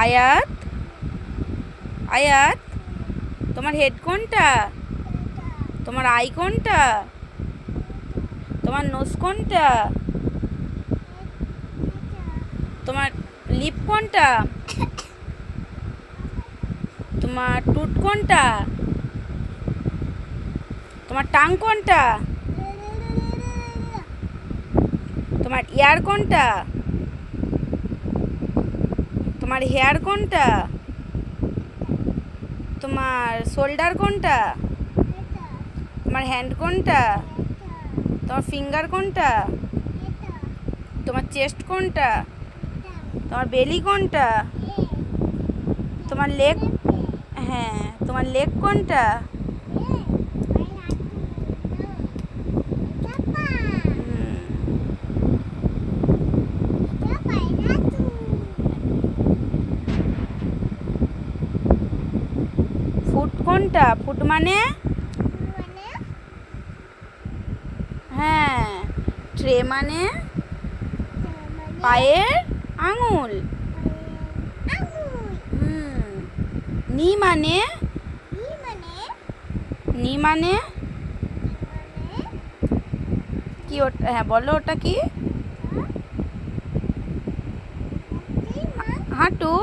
আয়াত আয়াত তোমার হেড কোনটা? তোমার আই কোনটা? তোমার নোজ কোনটা? তোমার লিপ কোনটা? তোমার টুট কোনটা? তোমার টাং কোনটা? তোমার ইয়ার কোনটা? তোমার হেয়ার কোনটা? তোমার শোল্ডার কোনটা? তোমার হ্যান্ড কোনটা? তোমার ফিঙ্গার কোনটা? তোমার চেস্ট কোনটা? তোমার বেলি কোনটা? তোমার লেগ, হ্যাঁ, তোমার লেগ কোনটা? ফুট কোনটা? ফুট মানে, হ্যাঁ, ট্রে মানে পায়ের আঙুল। নি মানে, নি মানে কি ওটা? হ্যাঁ বলো, ওটা কি? হাঁটু।